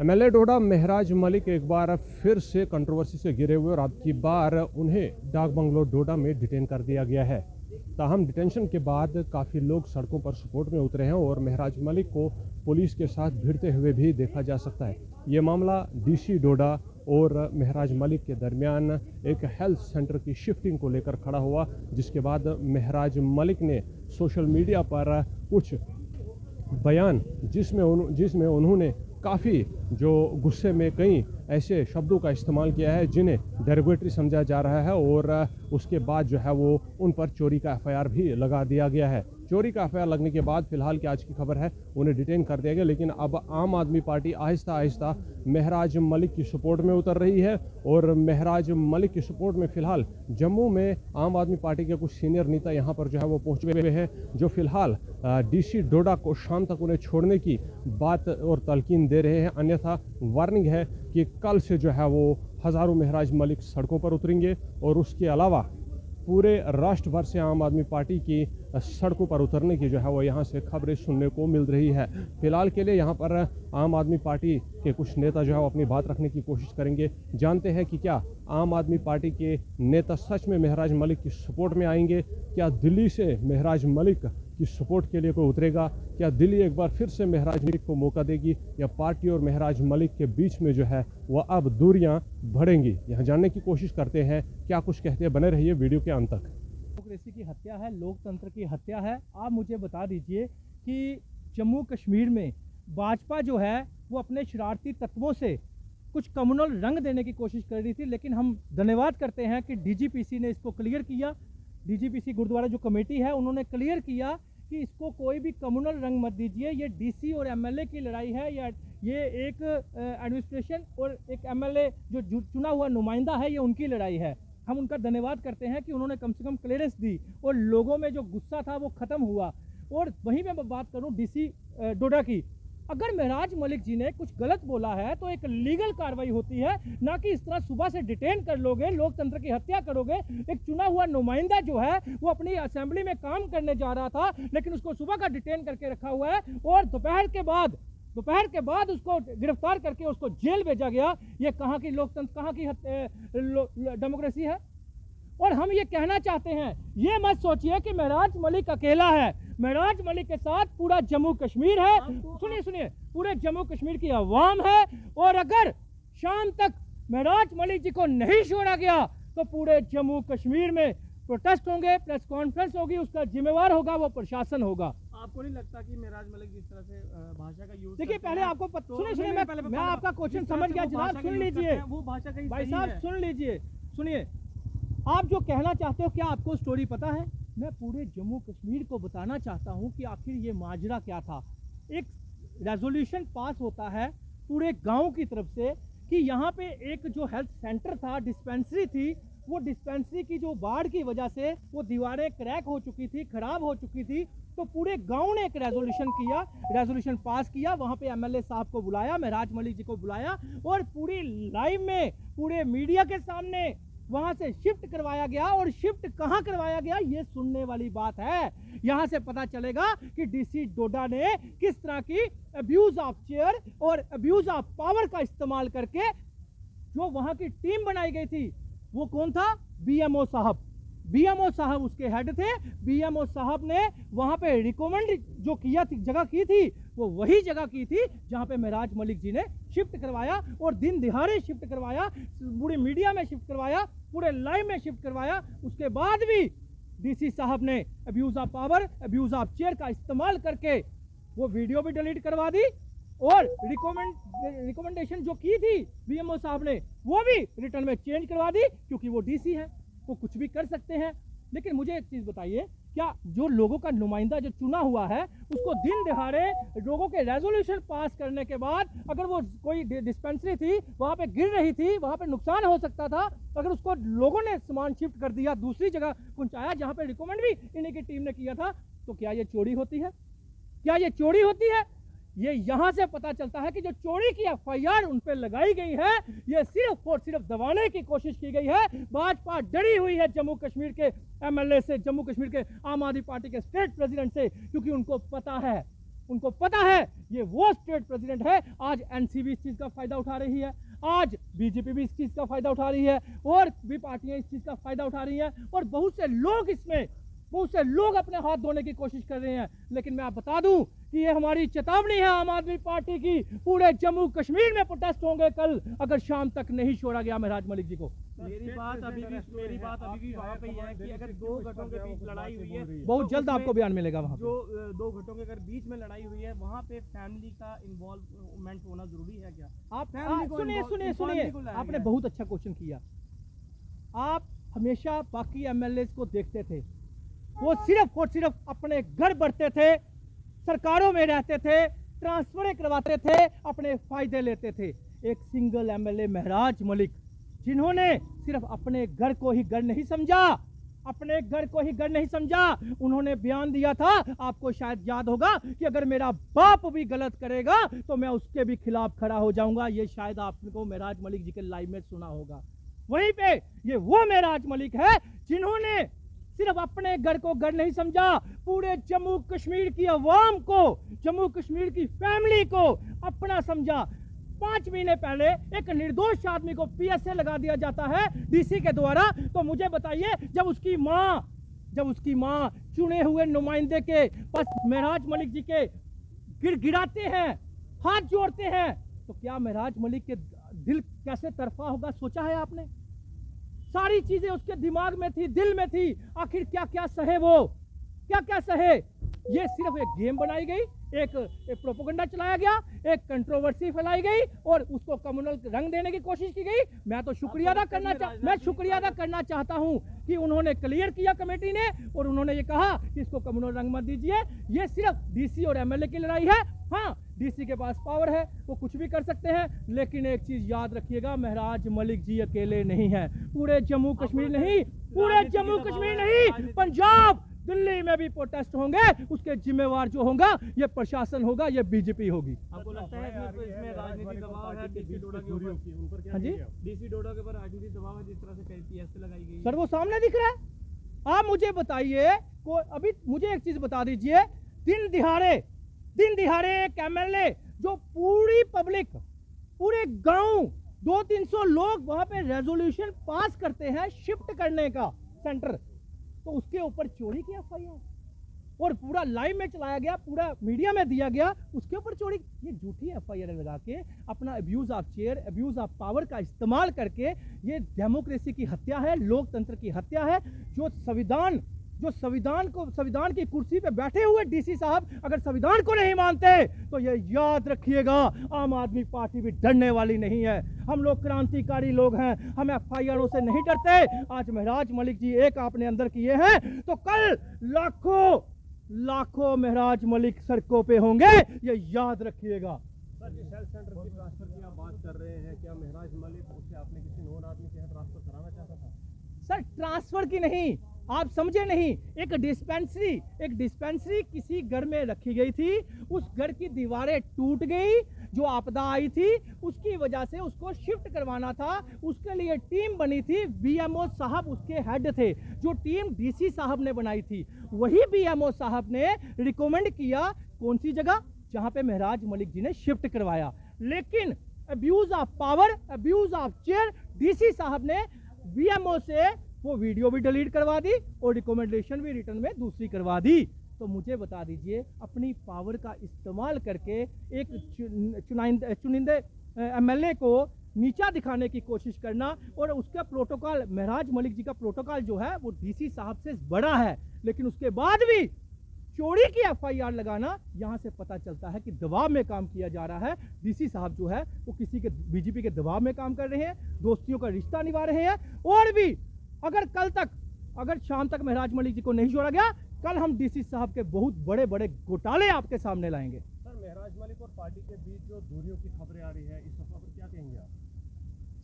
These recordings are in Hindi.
एमएलए डोडा महराज मलिक एक बार फिर से कंट्रोवर्सी से घिरे हुए और अब की बार उन्हें डाक बंगलो डोडा में डिटेन कर दिया गया है। ताहम डिटेंशन के बाद काफ़ी लोग सड़कों पर सपोर्ट में उतरे हैं और महराज मलिक को पुलिस के साथ भिड़ते हुए भी देखा जा सकता है। ये मामला डीसी डोडा और महराज मलिक के दरमियान एक हेल्थ सेंटर की शिफ्टिंग को लेकर खड़ा हुआ, जिसके बाद महराज मलिक ने सोशल मीडिया पर कुछ बयान जिसमें उन्होंने काफ़ी जो गुस्से में कई ऐसे शब्दों का इस्तेमाल किया है जिन्हें डेरोगेटरी समझा जा रहा है और उसके बाद जो है वो उन पर चोरी का एफआईआर भी लगा दिया गया है। चोरी का एफआईआर लगने के बाद फिलहाल की आज की खबर है उन्हें डिटेन कर दिया गया, लेकिन अब आम आदमी पार्टी आहिस्ता आहिस्ता महराज मलिक की सपोर्ट में उतर रही है और महराज मलिक की सपोर्ट में फिलहाल जम्मू में आम आदमी पार्टी के कुछ सीनियर नेता यहाँ पर जो है वो पहुँचे हुए हैं, जो फिलहाल डीसी डोडा को शाम तक उन्हें छोड़ने की बात और तलकीन दे रहे हैं। अन्यथा वार्निंग है कि कल से जो है वो हज़ारों महराज मलिक सड़कों पर उतरेंगे और उसके अलावा पूरे राष्ट्र भर से आम आदमी पार्टी की सड़कों पर उतरने की जो है वो यहाँ से खबरें सुनने को मिल रही है। फिलहाल के लिए यहाँ पर आम आदमी पार्टी के कुछ नेता जो है वो अपनी बात रखने की कोशिश करेंगे। जानते हैं कि क्या आम आदमी पार्टी के नेता सच में महराज मलिक की सपोर्ट में आएंगे? क्या दिल्ली से महराज मलिक की सपोर्ट के लिए कोई उतरेगा? क्या दिल्ली एक बार फिर से महराज मलिक को मौका देगी या पार्टी और महराज मलिक के बीच में जो है वह अब दूरियां बढ़ेंगी? यहाँ जानने की कोशिश करते हैं, क्या कुछ कहते हैं। बने रहिए वीडियो के अंत तक। डेमोक्रेसी की हत्या है, लोकतंत्र की हत्या है। आप मुझे बता दीजिए कि जम्मू कश्मीर में भाजपा जो है वो अपने शरारती तत्वों से कुछ कम्युनल रंग देने की कोशिश कर रही थी, लेकिन हम धन्यवाद करते हैं कि डीजीपीसी ने इसको क्लियर किया। डीजीपीसी गुरुद्वारा जो कमेटी है उन्होंने क्लियर किया कि इसको कोई भी कम्युनल रंग मत दीजिए। ये डीसी और एमएलए की लड़ाई है, या ये एक एडमिनिस्ट्रेशन और एक एमएलए जो चुना हुआ नुमाइंदा है, ये उनकी लड़ाई है। हम उनका धन्यवाद करते हैं कि उन्होंने कम से कम क्लियरेंस दी और लोगों में जो गुस्सा था वो ख़त्म हुआ। और वहीं मैं बात करूं डीसी डोडा की, अगर महराज मलिक जी ने कुछ गलत बोला है तो एक लीगल कार्रवाई होती है, ना कि इस तरह सुबह से डिटेन कर लोगे, लोकतंत्र की हत्या करोगे। एक चुना हुआ नुमाइंदा जो है वो अपनी असेंबली में काम करने जा रहा था, लेकिन उसको सुबह का डिटेन करके रखा हुआ है और दोपहर के बाद उसको गिरफ्तार करके उसको जेल भेजा गया। ये कहाँ की लोकतंत्र, कहाँ की डेमोक्रेसी है? और हम ये कहना चाहते हैं, ये मत सोचिए कि महराज मलिक अकेला है। महराज मलिक के साथ पूरा जम्मू कश्मीर है। सुनिए, पूरे जम्मू कश्मीर की आवाम है। और अगर शाम तक महराज मलिक जी को नहीं छोड़ा गया तो पूरे जम्मू कश्मीर में प्रोटेस्ट होंगे, प्रेस कॉन्फ्रेंस होगी, उसका जिम्मेवार होगा वो प्रशासन होगा। आपको नहीं लगता कि महराज मलिक जिस तरह से भाषा का यूज देखिए, पहले आपको सुनिए, मैं आपका क्वेश्चन समझ गया जनाब, सुन लीजिए। वो भाषा कहीं भाई साहब सुन लीजिए, सुनिए, आप जो कहना चाहते हो, क्या आपको स्टोरी पता है? मैं पूरे जम्मू कश्मीर को बताना चाहता हूं कि आखिर ये माजरा क्या था। एक रेजोल्यूशन पास होता है पूरे गांव की तरफ से कि यहाँ पे एक जो हेल्थ सेंटर था, डिस्पेंसरी थी, वो डिस्पेंसरी की जो बाढ़ की वजह से वो दीवारें क्रैक हो चुकी थी, खराब हो चुकी थी। तो पूरे गांव ने एक रेजोल्यूशन पास किया। वहां पे एमएलए साहब को बुलाया, महराज मलिक जी को बुलाया और पूरी लाइव में पूरे मीडिया के सामने वहां से शिफ्ट करवाया गया। और शिफ्ट कहां करवाया गया ये सुनने वाली बात है। यहां से पता चलेगा कि डीसी डोडा ने किस तरह की अब्यूज ऑफ चेयर और अब्यूज ऑफ पावर का इस्तेमाल करके जो वहां की टीम बनाई गई थी, वो कौन था? बीएमओ साहब। बीएमओ साहब उसके हेड थे। बीएमओ साहब ने वहां पे रिकमेंड जो किया थी, जगह की थी, वो वही जगह की थी जहां पे महराज मलिक जी ने शिफ्ट करवाया और दिन दिहाड़े शिफ्ट करवाया, पूरे मीडिया में शिफ्ट करवाया, पूरे लाइव में शिफ्ट करवाया। उसके बाद भी डीसी साहब ने abuse of power, abuse of chair का इस्तेमाल करके वो वीडियो भी डिलीट करवा दी और रिकमेंडेशन जो की थी बीएमओ साहब ने वो भी रिटर्न में चेंज करवा दी, क्योंकि वो डीसी है, वो कुछ भी कर सकते हैं। लेकिन मुझे एक चीज बताइए, क्या जो लोगों का नुमाइंदा जो चुना हुआ है उसको दिन दिहाड़े लोगों के रेजोल्यूशन पास करने के बाद, अगर वो कोई डिस्पेंसरी थी वहां पे गिर रही थी, वहां पे नुकसान हो सकता था, अगर उसको लोगों ने सामान शिफ्ट कर दिया, दूसरी जगह पहुंचाया जहां पे रिकमेंड भी इन्हीं की टीम ने किया था, तो क्या ये चोरी होती है? क्या ये चोरी होती है? ये यहां से पता चलता है कि जो चोरी की एफआईआर उन पे लगाई गई है, ये सिर्फ और सिर्फ दबाने की कोशिश की गई है। भाजपा डरी हुई है जम्मू कश्मीर के एमएलए से, जम्मू कश्मीर के आम आदमी पार्टी के स्टेट प्रेसिडेंट से, क्योंकि उनको पता है उनको पता है ये वो स्टेट प्रेसिडेंट है। आज एनसीबी इस चीज़ का फायदा उठा रही है, आज बीजेपी भी इस चीज़ का फायदा उठा रही है, और भी पार्टियां इस चीज़ का फायदा उठा रही हैं, और बहुत से लोग अपने हाथ धोने की कोशिश कर रहे हैं। लेकिन मैं आप बता दूं कि ये हमारी चेतावनी है आम आदमी पार्टी की, पूरे जम्मू कश्मीर में प्रोटेस्ट होंगे कल अगर शाम तक नहीं छोड़ा गया महराज मलिक जी को। मेरी बात अभी भी वहाँ पे ही है कि अगर दो गठों के बीच लड़ाई हुई है, बहुत जल्द आपको बयान मिलेगा वहाँ पे। जो दो गठों के अगर बीच में लड़ाई हुई है, वहाँ पे फैमिली का इन्वॉल्वमेंट होना जरूरी है क्या? आप फैमिली को सुनिए, आपने बहुत अच्छा क्वेश्चन किया। आप हमेशा बाकी एमएलए को देखते थे, वो सिर्फ और सिर्फ अपने घर बढ़ते थे, सरकारों में रहते थे, ट्रांसफर करवाते थे, अपने फायदे लेते थे। एक सिंगल एमएलए महराज मलिक, जिन्होंने सिर्फ अपने घर को ही घर नहीं समझा, उन्होंने बयान दिया था, आपको शायद याद होगा, कि अगर मेरा बाप भी गलत करेगा तो मैं उसके भी खिलाफ खड़ा हो जाऊंगा। ये शायद आपको महराज मलिक जी के लाइव में सुना होगा। वहीं पे ये वो महराज मलिक है जिन्होंने सिर्फ अपने घर को घर नहीं समझा, पूरे जम्मू कश्मीर की अवाम को, जम्मू कश्मीर की फैमिली को अपना समझा। 5 महीने पहले एक निर्दोष आदमी को पीएसए लगा दिया जाता है डीसी के द्वारा, तो मुझे बताइए, जब उसकी मां चुने हुए नुमाइंदे के पास महराज मलिक जी के गिड़गिड़ाते हैं, हाथ जोड़ते हैं, तो क्या महराज मलिक के दिल कैसे तरफा होगा, सोचा है आपने? सारी चीजें उसके दिमाग में थी, दिल में थी, आखिर क्या क्या सहे वो, क्या क्या सहे? ये सिर्फ एक गेम बनाई गई, एक प्रोपेगेंडा चलाया गया, एक कंट्रोवर्सी फैलाई गई और उसको कम्युनल रंग देने की कोशिश की गई। मैं शुक्रिया अदा करना चाहता हूं कि उन्होंने क्लियर किया कमेटी ने, और उन्होंने ये कहा कि इसको कम्युनल रंग मत दीजिए, ये सिर्फ डीसी और एमएलए की लड़ाई है। हाँ, डीसी के पास पावर है, वो कुछ भी कर सकते हैं, लेकिन एक चीज याद रखिएगा, महराज मलिक जी अकेले नहीं है, पूरे जम्मू कश्मीर नहीं, पंजाब, दिल्ली में भी प्रोटेस्ट होंगे, उसके जिम्मेवार जो होगा ये प्रशासन होगा, ये बीजेपी होगी। आपको लगता है कि इसमें राजनीतिक दबाव है डीसी डोडा के ऊपर? हाँ जी, डीसी डोडा के ऊपर राजनीतिक दबाव है, जिस तरह से पीएसए लगाई गई? सर वो सामने दिख रहा है। आप मुझे बताइए, अभी मुझे एक चीज बता दीजिए, दिन दिहाड़े एक एमएलए जो पूरी पब्लिक, पूरे गांव 200-300 लोग वहां पे रेजोल्यूशन पास करते हैं शिफ्ट करने का सेंटर, तो उसके ऊपर चोरी की एफआईआर और पूरा लाइव में चलाया गया, पूरा मीडिया में दिया गया, उसके ऊपर चोरी, ये झूठी एफआईआर लगा के अपना abuse of chair, abuse of power का इस्तेमाल करके, ये डेमोक्रेसी की हत्या है, लोकतंत्र की हत्या है। जो संविधान की कुर्सी पे बैठे हुए डीसी साहब अगर संविधान को नहीं मानते तो ये याद रखिएगा, आम आदमी पार्टी भी डरने वाली नहीं है। हम लोग क्रांतिकारी लोग हैं, हम एफआईआरों से नहीं डरते। आज महराज मलिक जी एक आपने अंदर किए हैं, तो कल लाखों महराज मलिक सड़कों पे होंगे, ये याद रखिएगा। सर, जिस हेल्थ सेंटर की ट्रांसफर की आप बात कर रहे हैं, क्या महराज मलिक उसे आपने किसी नॉन आदमी के यहाँ ट्रांसफर कराना चाहता था? सर, ट्रांसफर की नहीं, आप समझे नहीं, एक डिस्पेंसरी किसी घर में रखी गई थी, उस घर की दीवारें टूट गई, जो आपदा आई थी उसकी वजह से उसको शिफ्ट करवाना था, उसके लिए टीम बनी थी, बीएमओ साहब उसके हेड थे, जो टीम डीसी साहब ने बनाई थी, वही बीएमओ साहब ने रिकमेंड किया कौन सी जगह, जहां पे महराज मलिक जी ने शिफ्ट करवाया। लेकिन abuse of power, abuse of chair, DC साहब ने बीएमओ से वो वीडियो भी डिलीट करवा दी और रिकमेंडेशन भी रिटर्न में दूसरी करवा दी। तो मुझे बता दीजिए, अपनी पावर का इस्तेमाल करके एक चुनिंदे एमएलए को नीचा दिखाने की कोशिश करना, और उसका प्रोटोकॉल, महराज मलिक जी का प्रोटोकॉल जो है वो डीसी साहब से बड़ा है, लेकिन उसके बाद भी चोरी की एफआईआर लगाना, यहां से पता चलता है कि दबाव में काम किया जा रहा है। डीसी साहब जो है वो किसी के, बीजेपी के दबाव में काम कर रहे हैं, दोस्तियों का रिश्ता निभा रहे हैं। और भी अगर शाम तक महराज मलिक जी को नहीं छोड़ा गया, कल हम डीसी साहब के बहुत बड़े बड़े घोटाले आपके सामने लाएंगे। सर, महराज मलिक और पार्टी के बीच जो दूरियों की खबरें आ रही है, इस सफर पर क्या कहेंगे आप?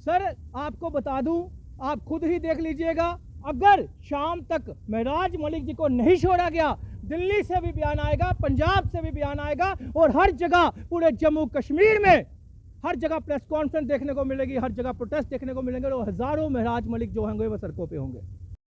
सर, आपको बता दूं, आप खुद ही देख लीजिएगा, अगर शाम तक महराज मलिक जी को नहीं छोड़ा गया, दिल्ली से भी बयान आएगा, पंजाब से भी बयान आएगा, और हर जगह पूरे जम्मू कश्मीर में हर जगह प्रेस कॉन्फ्रेंस देखने को मिलेगी, हर जगह प्रोटेस्ट देखने को मिलेंगे, और हजारों महराज मलिक जो होंगे वो सड़कों पे होंगे।